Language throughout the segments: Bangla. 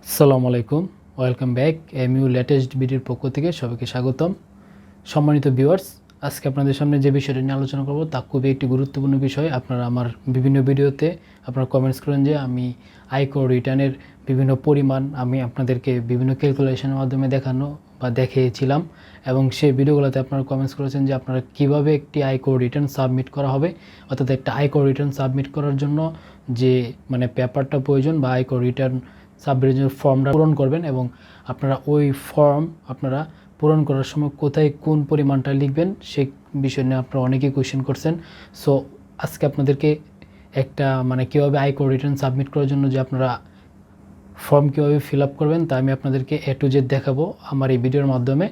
আসসালামু আলাইকুম, ওয়েলকাম ব্যাক। এমইউ লেটেস্ট ভিডিওর পক্ষ থেকে সবাইকে স্বাগতম। সম্মানিত ভিউয়ার্স, আজকে আপনাদের সামনে যে বিষয়টা নিয়ে আলোচনা করব তা খুবই একটি গুরুত্বপূর্ণ বিষয়। আপনারা আমার বিভিন্ন ভিডিওতে আপনারা কমেন্টস করেন যে আমি আয়কর রিটার্নের বিভিন্ন পরিমাণ আমি আপনাদেরকে বিভিন্ন ক্যালকুলেশনের মাধ্যমে দেখানো বা দেখিয়েছিলাম, এবং সেই ভিডিওগুলোতে আপনারা কমেন্টস করেছেন যে আপনারা কীভাবে একটি আয়কর রিটার্ন সাবমিট করা হবে, অর্থাৎ একটা আয়কর রিটার্ন সাবমিট করার জন্য যে পেপারটা প্রয়োজন বা আয়কর রিটার্ন সাবমিটের জন্য ফর্মটা পূরণ করবেন, এবং আপনারা ওই ফর্ম আপনারা পূরণ করার সময় কোথায় কোন পরিমাণটা লিখবেন সেই বিষয় নিয়ে আপনারা অনেকেই কোয়েশ্চেন করছেন। সো আজকে আপনাদেরকে একটা কীভাবে আয়কর রিটার্ন সাবমিট করার জন্য যে আপনারা ফর্ম কীভাবে ফিল আপ করবেন তা আমি আপনাদেরকে A to Z দেখাবো আমার এই ভিডিওর মাধ্যমে।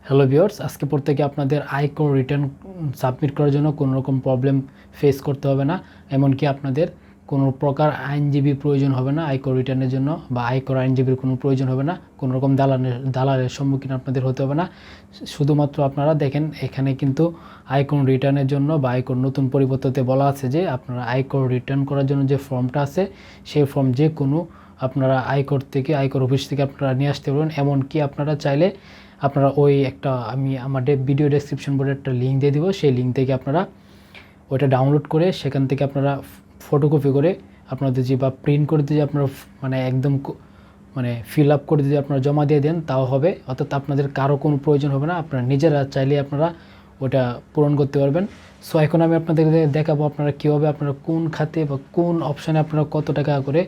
হ্যালো ভিউয়ার্স, আজকে পর থেকে আপনাদের আয়কর রিটার্ন সাবমিট করার জন্য কোনো রকম প্রবলেম ফেস করতে হবে না, এমনকি আপনাদের কোনো প্রকার আইনজীবী প্রয়োজন হবে না আয়কর রিটার্নের জন্য, বা আয়কর আইনজীবীর কোনো প্রয়োজন হবে না, কোনো রকম দালালের সম্মুখীন আপনাদের হতে হবে না। শুধুমাত্র আপনারা দেখেন, এখানে কিন্তু আয়কর রিটার্নের জন্য বা আয়কর নতুন পরিবর্তনতে বলা আছে যে আপনারা আয়কর রিটার্ন করার জন্য যে ফর্মটা আছে সেই ফর্ম যে কোনো আপনারা আয়কর অফিস থেকে আপনারা নিয়ে আসতে পারবেন। এমনকি আপনারা চাইলে আপনারা ওই একটা আমি আমার ভিডিও ডেসক্রিপশন বোর্ডে একটা লিঙ্ক দিয়ে দিব, সেই লিঙ্ক থেকে আপনারা ওইটা ডাউনলোড করে সেখান থেকে আপনারা ফটোকপি করে আপনাদের যে বা প্রিন্ট করে দিয়ে আপনারা একদম ফিল আপ করে দিয়ে আপনারা জমা দিয়ে দেন তাও হবে, অর্থাৎ আপনাদের কারো কোনো প্রয়োজন হবে না, আপনারা নিজেরা চাইলে আপনারা ওটা পূরণ করতে পারবেন। সো এখন আমি আপনাদের দেখাবো আপনারা কীভাবে আপনারা কোন খাতে বা কোন অপশানে আপনারা কত টাকা করে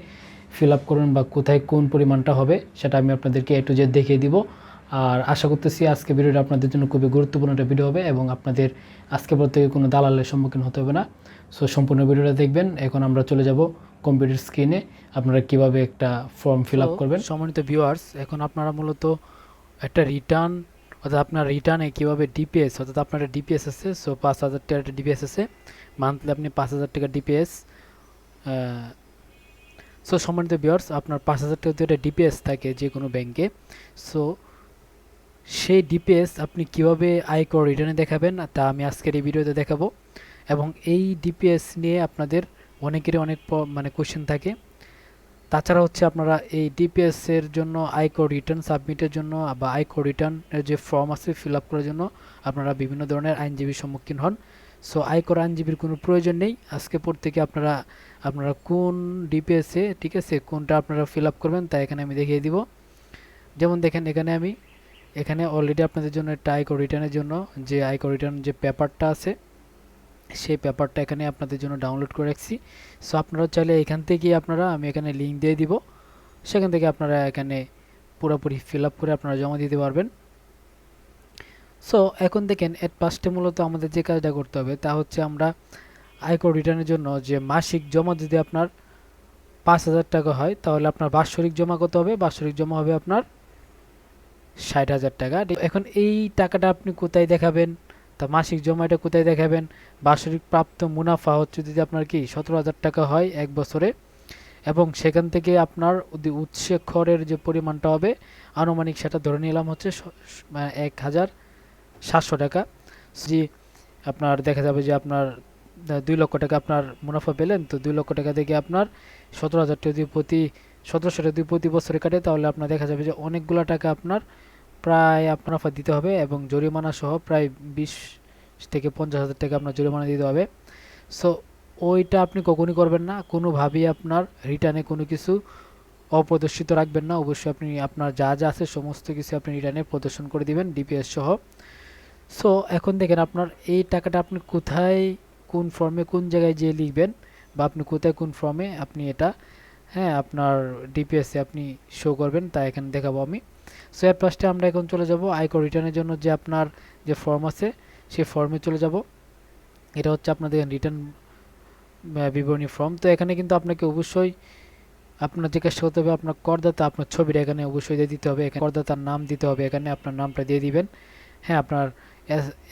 ফিল আপ করবেন বা কোথায় কোন পরিমাণটা হবে সেটা আমি আপনাদেরকে A to Z দেখিয়ে দিব। আর আশা করতেছি আজকে ভিডিওটা আপনাদের জন্য খুবই গুরুত্বপূর্ণ একটা ভিডিও হবে এবং আপনাদের আজকে পর থেকে কোনো দালালের সম্মুখীন হতে হবে না। সো সম্পূর্ণ ভিডিওটা দেখবেন। এখন আমরা চলে যাব কম্পিউটার স্ক্রিনে আপনারা কিভাবে একটা ফর্ম ফিল আপ করবেন। সম্মানিত ভিউয়ার্স, এখন আপনারা মূলত একটা রিটার্ন, অর্থাৎ আপনার রিটার্নে কীভাবে ডিপিএস, অর্থাৎ আপনার একটা ডিপিএস আছে, সো 5,000 টাকার একটা ডিপিএস আছে, মান্থলি আপনি 5,000 টাকা ডিপিএস। সো সম্মানিত ভিউয়ার্স, আপনার 5,000 টাকা একটা ডিপিএস থাকে যে কোনো ব্যাংকে। সো সেই ডিপিএস আপনি কিভাবে আয়কর রিটার্নে দেখাবেন তা আমি আজকের এই ভিডিওতে দেখাবো, এবং এই ডিপিএস নিয়ে আপনাদের অনেকেরই অনেক কোশ্চেন থাকে। তাছাড়া হচ্ছে আপনারা এই ডিপিএস এর জন্য আয়কর রিটার্ন সাবমিটের জন্য বা আয়কর রিটার্নের যে ফর্ম আছে ফিল আপ করার জন্য আপনারা বিভিন্ন ধরনের আইনজীবীর সম্মুখীন হন। সো আয়কর আইনজীবীর কোনো প্রয়োজন নেই। আজকে পর থেকে আপনারা কোন ডিপিএসে, ঠিক আছে, কোনটা আপনারা ফিল আপ করবেন তা এখানে আমি দেখিয়ে দিব। যেমন দেখেন, এখানে অলরেডি আপনাদের জন্য একটা আয়কর রিটার্নের জন্য যে আয়কর রিটার্ন যে পেপারটা আছে সেই পেপারটা এখানে আপনাদের জন্য ডাউনলোড করে রাখছি। সো আপনারা চাইলে এখান থেকে আমি এখানে লিঙ্ক দিয়ে দিব, সেখান থেকে আপনারা এখানে পুরোপুরি ফিল আপ করে আপনারা জমা দিতে পারবেন। সো এখন দেখেন, এর পাশে মূলত আমাদের যে কাজটা করতে হবে তা হচ্ছে আমরা আয়কর রিটার্নের জন্য যে মাসিক জমা যদি আপনার 5,000 টাকা হয় তাহলে আপনার বাৎসরিক জমা কত হবে? বাৎসরিক জমা হবে আপনার 60,000 টাকা। এখন এই টাকাটা আপনি কোথায় দেখাবেন? তা মাসিক জমা এটা কোথায় দেখাবেন? বাৎসরিক প্রাপ্ত মুনাফা হচ্ছে যদি আপনার 17,000 টাকা হয় এক বছরে, এবং সেখান থেকে আপনার উৎসে খরের যে পরিমাণটা হবে আনুমানিক সেটা ধরে নিলাম হচ্ছে 1,700 টাকা। যে আপনার দেখা যাবে যে আপনার 2 লক্ষ টাকা আপনার মুনাফা পেলেন, তো 2 লক্ষ টাকা থেকে আপনার 17,000 টাকা যদি 1700 টাকা যদি প্রতি বছরে কাটে তাহলে আপনার দেখা যাবে যে অনেকগুলো টাকা আপনার প্রায় মুনাফা দিতে হবে, এবং জরিমানা সহ প্রায় 20 থেকে 50,000 টাকা আপনার জরিমানা দিতে হবে। সো ওইটা আপনি কখনই করবেন না, কোনোভাবেই আপনার রিটার্নে কোনো কিছু অপ্রদর্শিত রাখবেন না। অবশ্যই আপনি আপনার যা যা আছে সমস্ত কিছু আপনি রিটার্নে প্রদর্শন করে দিবেন ডিপিএস সহ। সো এখন দেখেন, আপনার এই টাকাটা আপনি কোথায় কোন ফর্মে কোন জায়গায় যেয়ে লিখবেন, বা আপনি কোথায় কোন ফর্মে আপনি এটা আপনার ডিপিএসে আপনি শো করবেন তা এখানে দেখাবো আমি। সো এর পাশে আমরা এখন চলে যাব আয়কর রিটার্নের জন্য যে আপনার যে ফর্ম আছে সেই ফর্মে চলে যাব। এটা হচ্ছে আপনাদের রিটার্ন বিবরণী ফর্ম। তো এখানে কিন্তু আপনাকে অবশ্যই আপনার জিজ্ঞাসা করতে হবে আপনার করদাতা, আপনার ছবিটা এখানে অবশ্যই দিয়ে দিতে হবে, এখানে করদাতার নাম দিতে হবে, এখানে আপনার নামটা দিয়ে দিবেন। আপনার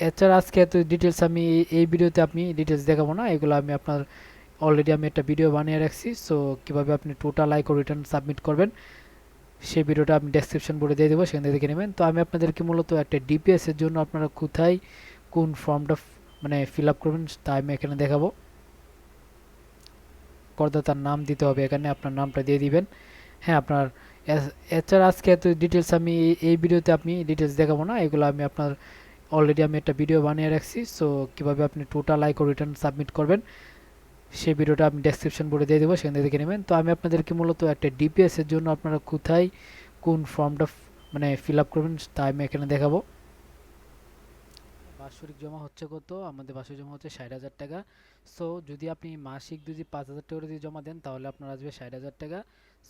এছাড়া আজকে এত ডিটেলস আমি এই ভিডিওতে আপনি ডিটেলস দেখাবো না, এগুলো আমি আপনার অলরেডি আমি একটা ভিডিও বানিয়ে রাখছি। সো কীভাবে আপনি টোটাল আয়কর রিটার্ন সাবমিট করবেন সেই ভিডিওটা আমি ডেসক্রিপশন বোর্ডে দিয়ে দেবো, সেখান থেকে দেখে নেবেন। তো আমি আপনাদেরকে মূলত একটা ডিপিএস এর জন্য আপনারা কোথায় কোন ফর্মটা ফিল আপ করবেন তা আমি এখানে দেখাবো। করদাতার নাম দিতে হবে, এখানে আপনার নামটা দিয়ে দিবেন। আপনার এছাড়া আজকে এত ডিটেলস আমি এই ভিডিওতে আমি ডিটেলস দেখাবো না, এগুলো আমি আপনার অলরেডি আমি একটা ভিডিও বানিয়ে রাখছি। সো কীভাবে আপনি টোটাল আয়কর রিটার্ন সাবমিট করবেন সেই ভিডিওটা আমি ডেসক্রিপশন বোর্ডে দিয়ে দেবো, সেখান থেকে দেখে নেবেন। তো আমি আপনাদেরকে মূলত একটা ডিপিএস এর জন্য আপনারা কোথায় কোন ফর্মটা মানে ফিল আপ করবেন তা আমি এখানে দেখাবো। বাৎসরিক জমা হচ্ছে কত, আমাদের বার্ষিক জমা হচ্ছে 60,000 টাকা। সো যদি আপনি মাসিক যদি 5,000 টাকা করে যদি জমা দেন তাহলে আপনার আসবে 60,000 টাকা।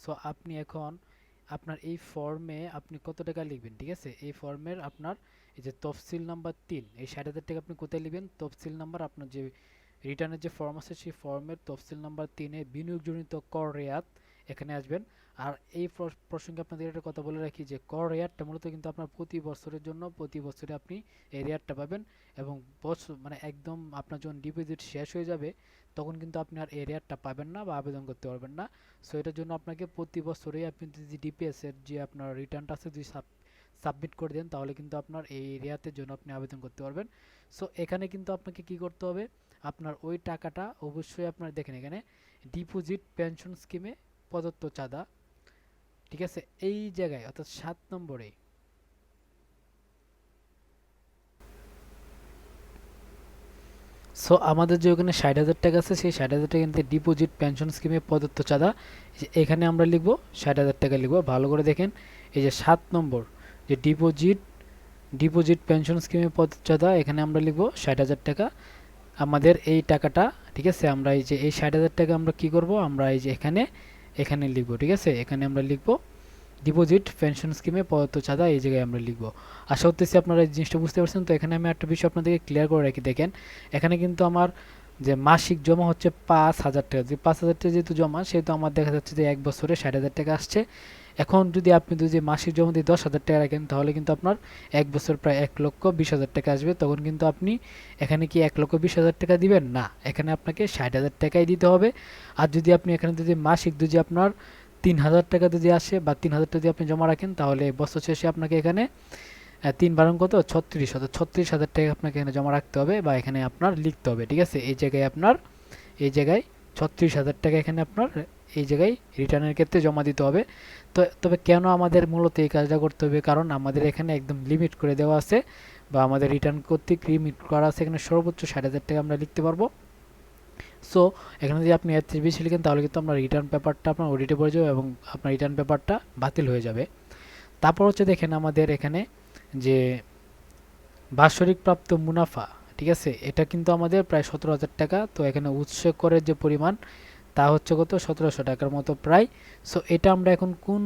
সো আপনি এখন আপনার এই ফর্মে আপনি কত টাকা লিখবেন, ঠিক আছে, এই ফর্মের আপনার এই যে তফসিল নাম্বার 3, এই 60,000 টাকা আপনি কোথায় লিখবেন, তফসিল নাম্বার আপনার যে রিটার্নের যে ফর্ম আছে সেই ফর্মের তফসিল নাম্বার 3-এ বিনিয়োগজনিত কর রেয়াত এখানে আসবেন। আর এই প্রসঙ্গে আপনাদের একটা কথা বলে রাখি যে কর রেয়াতটা মূলত কিন্তু আপনার প্রতি বছরের জন্য, প্রতি বছরে আপনি এই রেয়াতটা পাবেন এবং বছর মানে একদম আপনার যখন ডিপোজিট শেষ হয়ে যাবে তখন কিন্তু আপনি আর এই রেয়াতটা পাবেন না বা আবেদন করতে পারবেন না। সো এটার জন্য আপনাকে প্রতি বছরেই আপনি যদি ডিপিএস এর যে আপনার রিটার্নটা আছে যদি সাবমিট করে দেন তাহলে কিন্তু আপনার এই রেয়াতের জন্য আপনি আবেদন করতে পারবেন। সো এখানে কিন্তু আপনাকে কি করতে হবে, আপনার ওই টাকাটা অবশ্যই আপনার দেখেন এখানে ডিপোজিট পেনশন স্কিমে প্রদত্ত চাঁদা, ঠিক আছে, এই জায়গায় অর্থাৎ 7 নম্বরে। সো আমাদের যে ওখানে 60,000 টাকা আছে সেই 60,000 টাকা কিন্তু ডিপোজিট পেনশন স্কিমে প্রদত্ত চাঁদা, এখানে আমরা লিখবো 60,000 টাকা লিখবো। ভালো করে দেখেন এই যে 7 নম্বর যে ডিপোজিট পেনশন স্কিমে প্রদত্ত চাঁদা, এখানে আমরা লিখবো 60,000 টাকা আমাদের এই টাকাটা, ঠিক আছে। আমরা এই যে এই 60,000 টাকা আমরা কি করব, আমরা এই যে এখানে এখানে লিখবো, ঠিক আছে, এখানে আমরা লিখবো ডিপোজিট পেনশন স্কিমে প্রদত্ত চাঁদা, এই জায়গায় আমরা লিখবো। আশা করতেছি আপনারা এই জিনিসটা বুঝতে পারছেন। তো এখানে আমি একটা বিষয় আপনাদেরকে ক্লিয়ার করে রাখি, দেখেন এখানে কিন্তু আমার যে মাসিক জমা হচ্ছে 5,000 টাকা, যে 5,000 টাকা যেহেতু জমা সেহেতু আমার দেখা যাচ্ছে যে 1 বছরে 60,000 টাকা আসছে। এখন যদি আপনি যদি মাসিক জমা দিয়ে 10,000 টাকা রাখেন তাহলে কিন্তু আপনার 1 বছর প্রায় 1,20,000 টাকা আসবে। তখন কিন্তু আপনি এখানে কি 1,20,000 টাকা দিবেন না, এখানে আপনাকে 60,000 টাকাই দিতে হবে। আর যদি আপনি এখানে যদি মাসিক যদি আপনার 3,000 টাকা যদি আসে বা 3,000 টাকা যদি আপনি জমা রাখেন তাহলে বছর শেষে আপনাকে এখানে 3 বারং কত 36, অর্থাৎ 36,000 টাকা আপনাকে এখানে জমা রাখতে হবে বা এখানে আপনার লিখতে হবে, ঠিক আছে। এই জায়গায় আপনার এই জায়গায় 36,000 টাকা এখানে আপনার এই জায়গায় রিটার্নের ক্ষেত্রে জমা দিতে হবে। তো তবে কেন আমাদের মূলত এই কাজটা করতে হবে, কারণ আমাদের এখানে একদম লিমিট করে দেওয়া আছে বা আমাদের রিটার্ন কর্তৃক লিমিট করা আছে, এখানে সর্বোচ্চ 60,000 টাকা আমরা লিখতে পারবো। সো এখানে যদি আপনি এর চেয়ে বেশি লিখেন তাহলে কিন্তু আপনার রিটার্ন পেপারটা আপনার অডিটে পড়ে যাবে এবং আপনার রিটার্ন পেপারটা বাতিল হয়ে যাবে। তারপর হচ্ছে দেখেন আমাদের এখানে যে বাৎসরিক প্রাপ্ত মুনাফা, ঠিক আছে, এটা কিন্তু আমাদের প্রায় 17,000 টাকা। তো এখানে উৎস করের যে পরিমাণ তা হচ্ছে কত 1,700 টাকার মতো প্রায়। সো এটা আমরা এখন কোন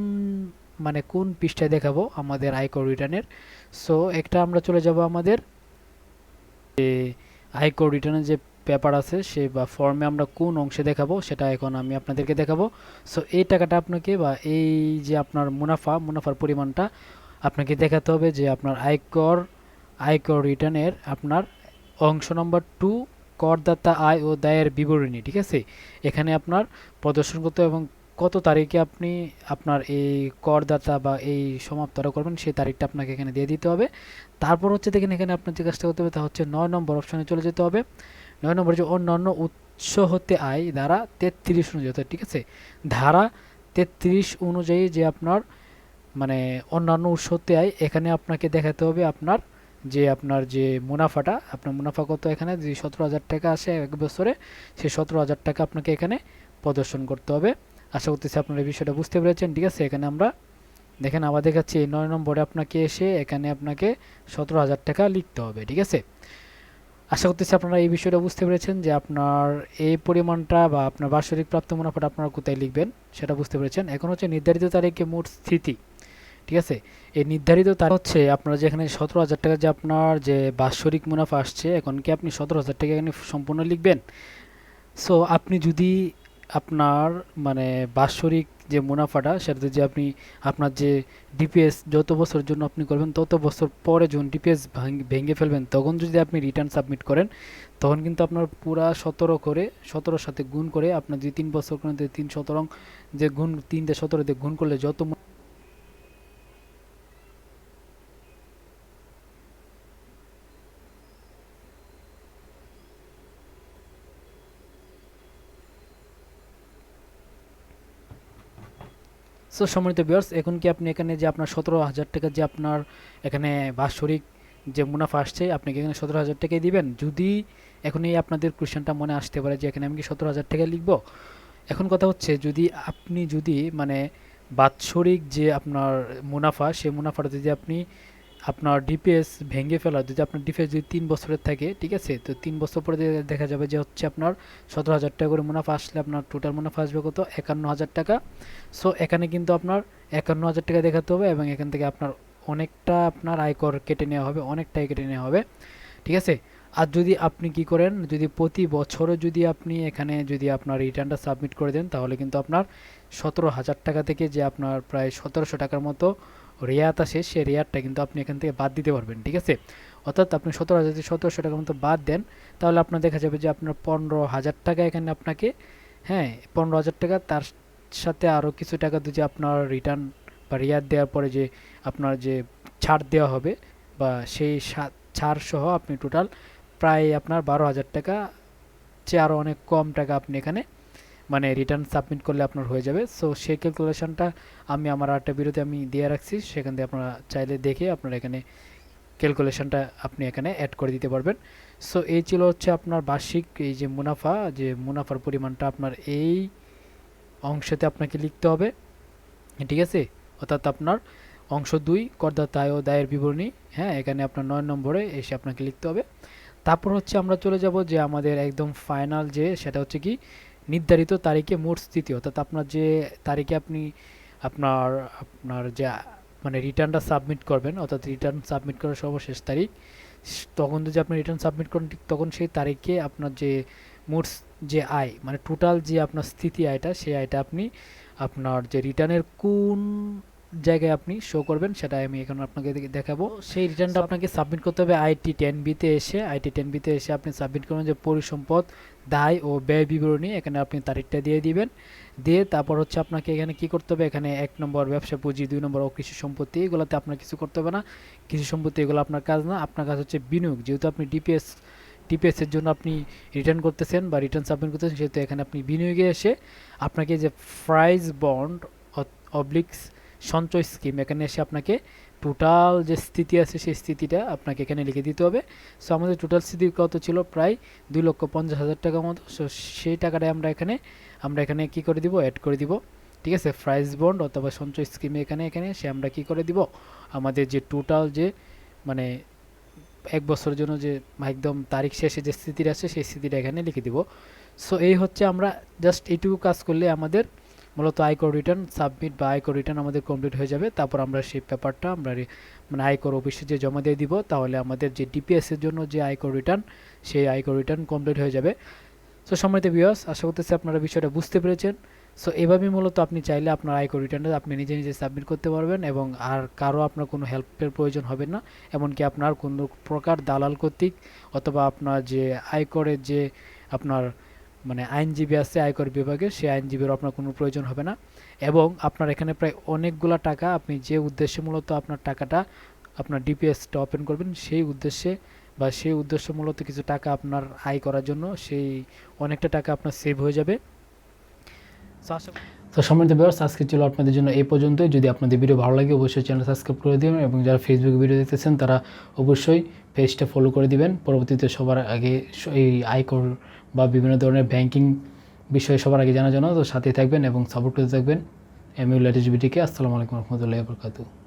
মানে কোন পৃষ্ঠায় দেখাবো আমাদের আয়কর রিটার্নের। সো একটা আমরা চলে যাব আমাদের যে আয়কর রিটার্নের যে পেপার আছে সে বা ফর্মে আমরা কোন অংশে দেখাবো সেটা এখন আমি আপনাদেরকে দেখাবো। সো এই টাকাটা আপনাকে বা এই যে আপনার মুনাফার পরিমাণটা আপনাকে দেখাতে হবে যে আপনার আয়কর রিটার্নের আপনার অংশ নম্বর 2 করদাতা আয় ও দায়ের বিবরণী, ঠিক আছে, এখানে আপনার প্রদর্শন করতে এবং কত তারিখে আপনি আপনার এই করদাতা বা এই সমাপ্তটা করবেন সেই তারিখটা আপনাকে এখানে দিয়ে দিতে হবে। তারপর হচ্ছে দেখেন এখানে আপনার যে কাজটা করতে হবে তা হচ্ছে 9 নম্বর অপশনে চলে যেতে হবে। 9 নম্বর যে অন্যান্য উৎস হতে আয় ধারা 33 অনুযায়ী, ঠিক আছে, ধারা 33 অনুযায়ী যে আপনার মানে অন্যান্য উৎস হতে আয় এখানে আপনাকে দেখাতে হবে আপনার যে মুনাফাটা, আপনার মুনাফা কত, এখানে যে 17,000 টাকা আসে 1 বছরে সেই 17,000 টাকা আপনাকে এখানে প্রদর্শন করতে হবে। আশা করতেছি আপনারা এই বিষয়টা বুঝতে পেরেছেন, ঠিক আছে। এখানে আমরা দেখেন আবার দেখাচ্ছি 9 নম্বরে আপনাকে এসে এখানে আপনাকে 17,000 টাকা লিখতে হবে, ঠিক আছে। আশা করতেছি আপনারা এই বিষয়টা বুঝতে পেরেছেন যে আপনার এই পরিমাণটা বা আপনার বার্ষিক প্রাপ্ত মুনাফাটা আপনারা কোথায় লিখবেন সেটা বুঝতে পেরেছেন। এখন হচ্ছে নির্ধারিত তারিখে মোট স্থিতি, ঠিক আছে। এই নির্ধারিত তারিখ হচ্ছে আপনারা যেখানে 17,000 টাকা যে আপনার যে বাৎসরিক মুনাফা আসছে, এখন কি আপনি 17,000 টাকা এখানে সম্পূর্ণ লিখবেন? সো আপনি যদি আপনার মানে বাৎসরিক যে মুনাফাটা সেটা যদি আপনি আপনার যে ডিপিএস যত বছরের জন্য আপনি করবেন তত বছর পরে যখন ডিপিএস ভেঙে ফেলবেন তখন যদি আপনি রিটার্ন সাবমিট করেন তখন কিন্তু আপনার পুরা 17 সাথে গুণ করে আপনার যদি 3 বছর করেন 3 17 যে গুণ 3 দিয়ে 17 দিয়ে গুণ করলে যত সো সম্মানিত ভিউয়ার্স, এখন কি আপনি এখানে যে আপনার 17,000 টাকা যে আপনার এখানে বাৎসরিক যে মুনাফা আসছে, আপনি কি এখানে 17,000 টাকাই দিবেন? যদি এখন এই আপনাদের কোয়েশ্চেনটা মনে আসতে পারে যে এখানে আমি কি 17,000 টাকা লিখবো? এখন কথা হচ্ছে, যদি মানে বাৎসরিক যে আপনার মুনাফা, সেই মুনাফাটা যদি আপনি আপনার ডিপিএস ভেঙে ফেলা, যদি আপনার ডিপিএস যদি 3 বছরের থাকে, ঠিক আছে, তো 3 বছর পরে দেখা যাবে যে হচ্ছে আপনার 17,000 টাকা করে মুনাফা আসলে আপনার টোটাল মুনাফা আসবে কত? 51,000 টাকা। সো এখানে কিন্তু আপনার 51,000 টাকা দেখাতে হবে এবং এখান থেকে আপনার অনেকটা আপনার আয়কর কেটে নেওয়া হবে, অনেকটাই কেটে নেওয়া হবে, ঠিক আছে। আর যদি আপনি কি করেন, যদি প্রতি বছরে যদি আপনি এখানে যদি আপনার রিটার্নটা সাবমিট করে দেন, তাহলে কিন্তু আপনার 17,000 টাকা থেকে যে আপনার প্রায় 1,700 টাকার মতো রেয়াত আসে, সেই রেয়াতটা কিন্তু আপনি এখান থেকে বাদ দিতে পারবেন, ঠিক আছে। অর্থাৎ আপনি 17,000 টাকার মতো বাদ দেন, তাহলে আপনার দেখা যাবে যে আপনার 15,000 টাকা এখানে আপনাকে, হ্যাঁ 15,000 টাকা, তার সাথে আরও কিছু টাকা যদি আপনার রিটার্ন বা রেয়াত দেওয়ার পরে যে আপনার যে ছাড় দেওয়া হবে, বা সেই ছাড় সহ আপনি টোটাল প্রায় আপনার 12,000 টাকা চেয়ে আরও অনেক কম টাকা আপনি এখানে মানে রিটার্ন সাবমিট করলে আপনার হয়ে যাবে। সো সেই ক্যালকুলেশনটা আমি আমার আরেকটা ভিডিওতে আমি দিয়ে রাখছি, সেখান থেকে আপনারা চাইলে দেখে আপনারা এখানে ক্যালকুলেশনটা আপনি এখানে অ্যাড করে দিতে পারবেন। সো এই ছিল হচ্ছে আপনার বার্ষিক এই যে মুনাফা, যে মুনাফার পরিমাণটা আপনার এই অংশতে আপনাকে লিখতে হবে, ঠিক আছে। অর্থাৎ আপনার অংশ 2 করদাতা আয় ও দায়ের বিবরণী, হ্যাঁ এখানে আপনার 9 নম্বরে এসে আপনাকে লিখতে হবে। তারপর হচ্ছে আমরা চলে যাব যে আমাদের একদম ফাইনাল, যে সেটা হচ্ছে কি নির্ধারিত তারিখে মোট স্থিতি, অর্থাৎ আপনার যে তারিখে আপনি আপনার আপনার যে মানে রিটার্নটা সাবমিট করবেন, অর্থাৎ রিটার্ন সাবমিট করার সর্বশেষ তারিখ, তখন যদি আপনি রিটার্ন সাবমিট করেন ঠিক তখন সেই তারিখে আপনার যে মোট যে আয় মানে টোটাল যে আপনার স্থিতি আয়টা, সেই আয়টা আপনি আপনার যে রিটার্নের কোন জায়গায় আপনি শো করবেন সেটা আমি এখন আপনাকে দেখাবো। সেই রিটার্নটা আপনাকে সাবমিট করতে হবে IT10B-তে এসে। IT10B-তে এসে আপনি সাবমিট করবেন যে পরিসম্পদ দায় ও ব্যয় বিবরণী, এখানে আপনি তারিখটা দিয়ে দিবেন। দিয়ে তারপর হচ্ছে আপনাকে এখানে কি করতে হবে, এখানে 1 নম্বর ব্যবসা পুঁজি, 2 নম্বর অকৃষি সম্পত্তি, এগুলোতে আপনার কিছু করতে হবে না। কৃষি সম্পত্তি এগুলো আপনার কাজ না, আপনার কাজ হচ্ছে বিনিয়োগ। যেহেতু আপনি ডিপিএস এর জন্য আপনি রিটার্ন করতেছেন বা রিটার্ন সাবমিট করতেছেন, সেহেতু এখানে আপনি বিনিয়োগে এসে আপনাকে যে প্রাইজ বন্ড অবলিক্স সঞ্চয় স্কিম, এখানে এসে আপনাকে টোটাল যে স্থিতি আছে সেই স্থিতিটা আপনাকে এখানে লিখে দিতে হবে। সো আমাদের টোটাল স্থিতি কত ছিল? প্রায় 2,50,000 টাকার মতো। সো সেই টাকাটাই আমরা এখানে কি করে দিব? অ্যাড করে দিব, ঠিক আছে। প্রাইজ বন্ড অথবা সঞ্চয় স্কিমে এখানে সে আমরা কি করে দিব, আমাদের যে টোটাল যে মানে 1 বছরের জন্য যে একদম তারিখ শেষে যে স্থিতিটা আছে সেই স্থিতিটা এখানে লিখে দিব। সো এই হচ্ছে, আমরা জাস্ট এইটুকু কাজ করলে আমাদের মূলত আয়কর রিটার্ন সাবমিট বা আয়কর রিটার্ন আমাদের কমপ্লিট হয়ে যাবে। তারপর আমরা সেই পেপারটা আমরা মানে আয়কর অফিসে যে জমা দিয়ে দিব, তাহলে আমাদের যে ডিপিএস এর জন্য যে আয়কর রিটার্ন, সেই আয়কর রিটার্ন কমপ্লিট হয়ে যাবে। সো সম্মানিত ভিউয়ার্স, আশা করতেছি আপনারা বিষয়টা বুঝতে পেরেছেন। সো এভাবেই মূলত আপনি চাইলে আপনার আয়কর রিটার্নটা আপনি নিজে নিজে সাবমিট করতে পারবেন এবং আর কারো আপনার কোনো হেল্পের প্রয়োজন হবে না। এমনকি আপনার কোনো প্রকার দালাল কর্তৃক অথবা আপনার যে আয়করের যে আপনার মানে আইনজীবী আছে আয়কর বিভাগে, সেই আইনজীবীরও আপনার কোনো প্রয়োজন হবে না। এবং আপনার এখানে প্রায় অনেকগুলা টাকা, আপনি যে উদ্দেশ্যে মূলত আপনার টাকাটা আপনার ডিপিএসটা ওপেন করবেন, সেই উদ্দেশ্যে বা সেই উদ্দেশ্য মূলত কিছু টাকা আপনার আয় করার জন্য, সেই অনেকটা টাকা আপনার সেভ হয়ে যাবে। তো সম্মানিত ভিউয়ার্স, আজকে ছিল আপনাদের জন্য এই পর্যন্তই। যদি আপনাদের ভিডিও ভালো লাগে অবশ্যই চ্যানেল সাবস্ক্রাইব করে দিবেন এবং যারা ফেসবুকে ভিডিও দেখতেছেন তারা অবশ্যই পেজটা ফলো করে দিবেন। পরবর্তীতে সবার আগে এই আয়কর বা বিভিন্ন ধরনের ব্যাংকিং বিষয়ে সবার আগে জানার জন্য তো সাথে থাকবেন এবং সাপোর্ট করতে থাকবেন MU লেটেস্ট ভিডিওকে। আসসালামু আলাইকুম রহমতুল্লাহি ওয়া বারাকাতুহু।